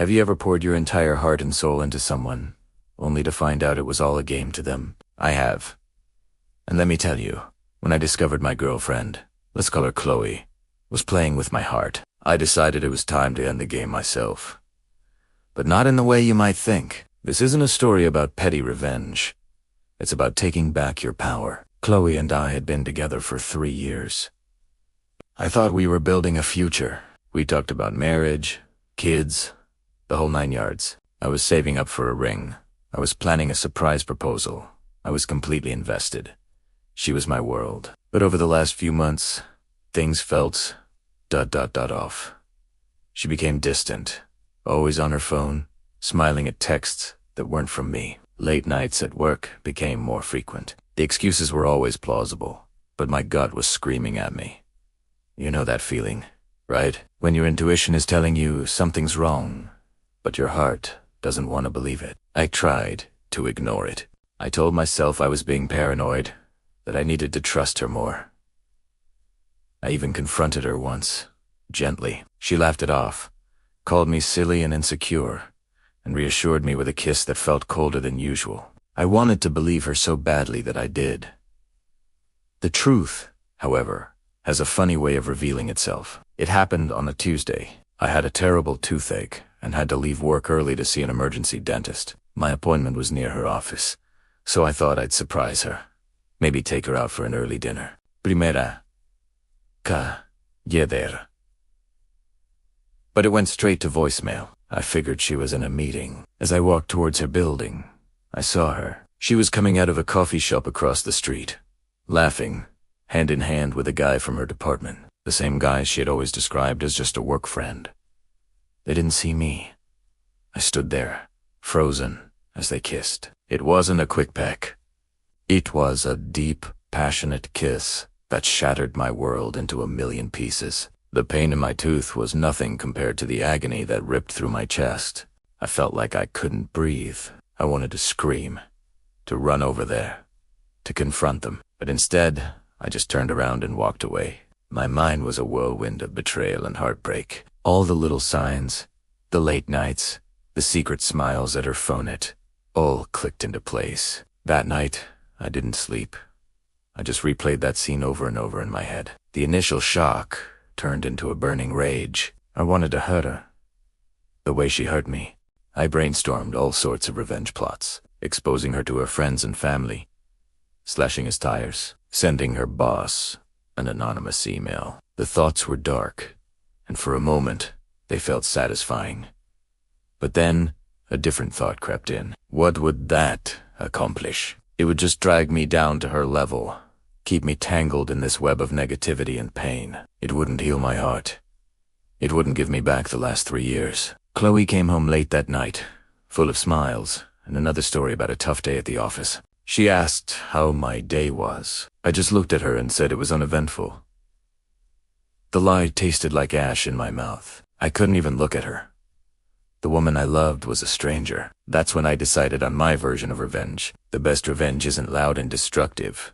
Have you ever poured your entire heart and soul into someone, only to find out it was all a game to them? I have. And let me tell you, when I discovered my girlfriend, let's call her Chloe, was playing with my heart, I decided it was time to end the game myself. But not in the way you might think. This isn't a story about petty revenge. It's about taking back your power. Chloe and I had been together for 3 years. I thought we were building a future. We talked about marriage, kids, the whole 9 yards. I was saving up for a ring. I was planning a surprise proposal. I was completely invested. She was my world. But over the last few months, things felt ... off. She became distant, always on her phone, smiling at texts that weren't from me. Late nights at work became more frequent. The excuses were always plausible, but my gut was screaming at me. You know that feeling, right? When your intuition is telling you something's wrong, but your heart doesn't want to believe it. I tried to ignore it. I told myself I was being paranoid, that I needed to trust her more. I even confronted her once, gently. She laughed it off, called me silly and insecure, and reassured me with a kiss that felt colder than usual. I wanted to believe her so badly that I did. The truth, however, has a funny way of revealing itself. It happened on a Tuesday. I had a terrible toothache and had to leave work early to see an emergency dentist. My appointment was near her office, so I thought I'd surprise her. Maybe take her out for an early dinner. Primera caller. But it went straight to voicemail. I figured she was in a meeting. As I walked towards her building, I saw her. She was coming out of a coffee shop across the street, laughing, hand in hand with a guy from her department, the same guy she had always described as just a work friend. They didn't see me. I stood there, frozen, as they kissed. It wasn't a quick peck. It was a deep, passionate kiss that shattered my world into a million pieces. The pain in my tooth was nothing compared to the agony that ripped through my chest. I felt like I couldn't breathe. I wanted to scream, to run over there, to confront them. But instead, I just turned around and walked away. My mind was a whirlwind of betrayal and heartbreak. All the little signs, the late nights, the secret smiles at her phone, it all clicked into place. That night, I didn't sleep. I just replayed that scene over and over in my head. The initial shock turned into a burning rage. I wanted to hurt her, the way she hurt me. I brainstormed all sorts of revenge plots, exposing her to her friends and family, slashing his tires, sending her boss an anonymous email. The thoughts were dark, and for a moment, they felt satisfying. But then, a different thought crept in. What would that accomplish? It would just drag me down to her level, keep me tangled in this web of negativity and pain. It wouldn't heal my heart. It wouldn't give me back the last 3 years. Chloe came home late that night, full of smiles, and another story about a tough day at the office. She asked how my day was. I just looked at her and said it was uneventful. The lie tasted like ash in my mouth. I couldn't even look at her. The woman I loved was a stranger. That's when I decided on my version of revenge. The best revenge isn't loud and destructive.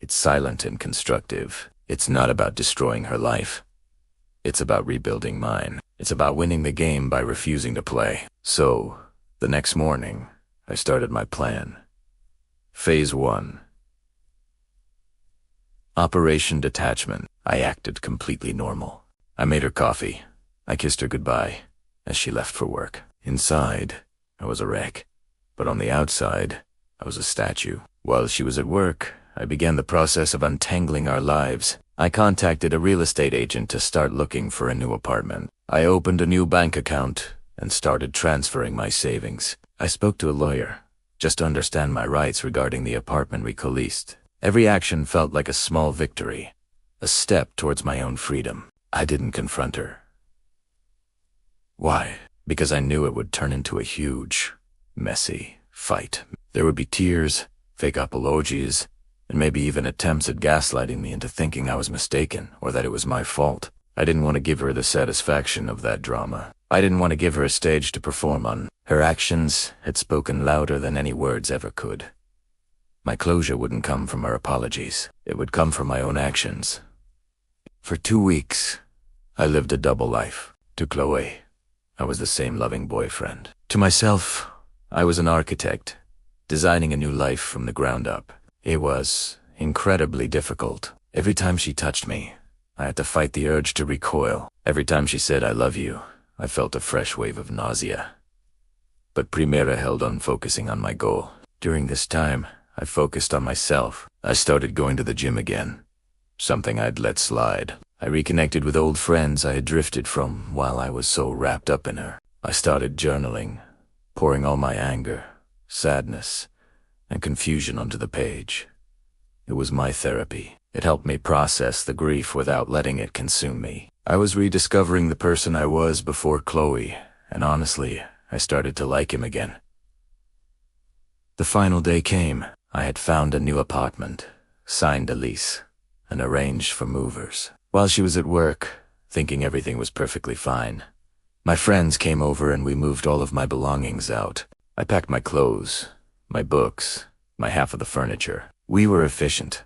It's silent and constructive. It's not about destroying her life. It's about rebuilding mine. It's about winning the game by refusing to play. So, the next morning, I started my plan. Phase 1. Operation Detachment. I acted completely normal. I made her coffee. I kissed her goodbye as she left for work. Inside, I was a wreck. But on the outside, I was a statue. While she was at work, I began the process of untangling our lives. I contacted a real estate agent to start looking for a new apartment. I opened a new bank account and started transferring my savings. I spoke to a lawyer, just to understand my rights regarding the apartment we co-leased. Every action felt like a small victory, a step towards my own freedom. I didn't confront her. Why? Because I knew it would turn into a huge, messy fight. There would be tears, fake apologies, and maybe even attempts at gaslighting me into thinking I was mistaken or that it was my fault. I didn't want to give her the satisfaction of that drama. I didn't want to give her a stage to perform on. Her actions had spoken louder than any words ever could. My closure wouldn't come from her apologies. It would come from my own actions. For 2 weeks, I lived a double life. To Chloe, I was the same loving boyfriend. To myself, I was an architect, designing a new life from the ground up. It was incredibly difficult. Every time she touched me, I had to fight the urge to recoil. Every time she said, "I love you," I felt a fresh wave of nausea. But Primera held on focusing on my goal. During this time, I focused on myself. I started going to the gym again, something I'd let slide. I reconnected with old friends I had drifted from while I was so wrapped up in her. I started journaling, pouring all my anger, sadness, and confusion onto the page. It was my therapy. It helped me process the grief without letting it consume me. I was rediscovering the person I was before Chloe, and honestly, I started to like him again. The final day came. I had found a new apartment, signed a lease, and arranged for movers. While she was at work, thinking everything was perfectly fine, my friends came over and we moved all of my belongings out. I packed my clothes, my books, my half of the furniture. We were efficient,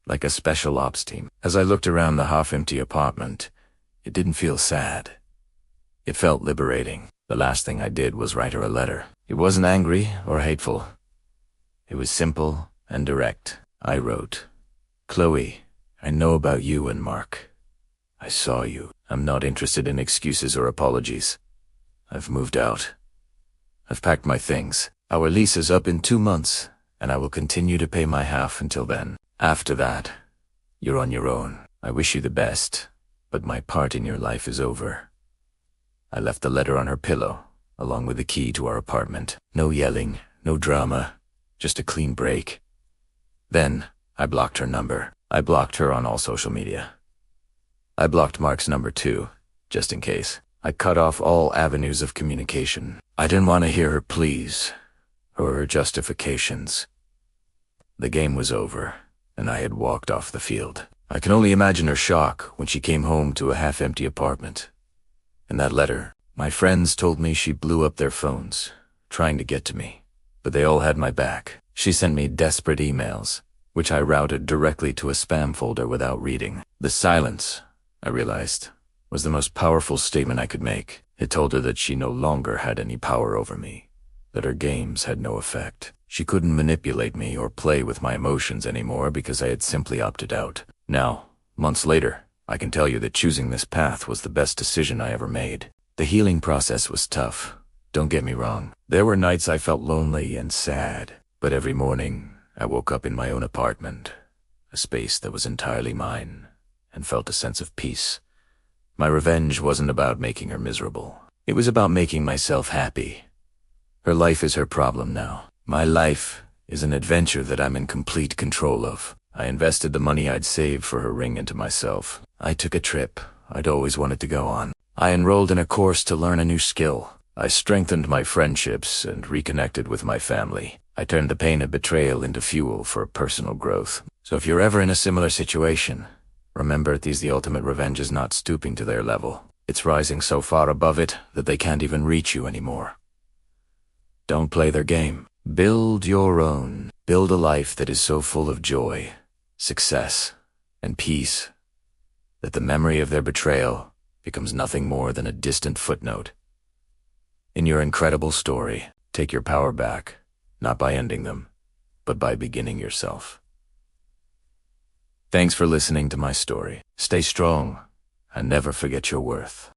like a special ops team. As I looked around the half-empty apartment, it didn't feel sad. It felt liberating. The last thing I did was write her a letter. It wasn't angry or hateful. It was simple and direct. I wrote, "Chloe, I know about you and Mark. I saw you. I'm not interested in excuses or apologies. I've moved out. I've packed my things. Our lease is up in 2 months, and I will continue to pay my half until then. After that, you're on your own. I wish you the best, but my part in your life is over." I left the letter on her pillow, along with the key to our apartment. No yelling, no drama, just a clean break. Then, I blocked her number. I blocked her on all social media. I blocked Mark's number too, just in case. I cut off all avenues of communication. I didn't want to hear her pleas or her justifications. The game was over, and I had walked off the field. I can only imagine her shock when she came home to a half-empty apartment. In that letter, my friends told me she blew up their phones, trying to get to me, but they all had my back. She sent me desperate emails, which I routed directly to a spam folder without reading. The silence, I realized, was the most powerful statement I could make. It told her that she no longer had any power over me, that her games had no effect. She couldn't manipulate me or play with my emotions anymore because I had simply opted out. Now, months later, I can tell you that choosing this path was the best decision I ever made. The healing process was tough, don't get me wrong. There were nights I felt lonely and sad, but every morning I woke up in my own apartment, a space that was entirely mine, and felt a sense of peace. My revenge wasn't about making her miserable. It was about making myself happy. Her life is her problem now. My life is an adventure that I'm in complete control of. I invested the money I'd saved for her ring into myself. I took a trip I'd always wanted to go on. I enrolled in a course to learn a new skill. I strengthened my friendships and reconnected with my family. I turned the pain of betrayal into fuel for personal growth. So if you're ever in a similar situation, remember the ultimate revenge is not stooping to their level. It's rising so far above it that they can't even reach you anymore. Don't play their game. Build your own. Build a life that is so full of joy, success, and peace that the memory of their betrayal becomes nothing more than a distant footnote. In your incredible story, take your power back, not by ending them, but by beginning yourself. Thanks for listening to my story. Stay strong and never forget your worth.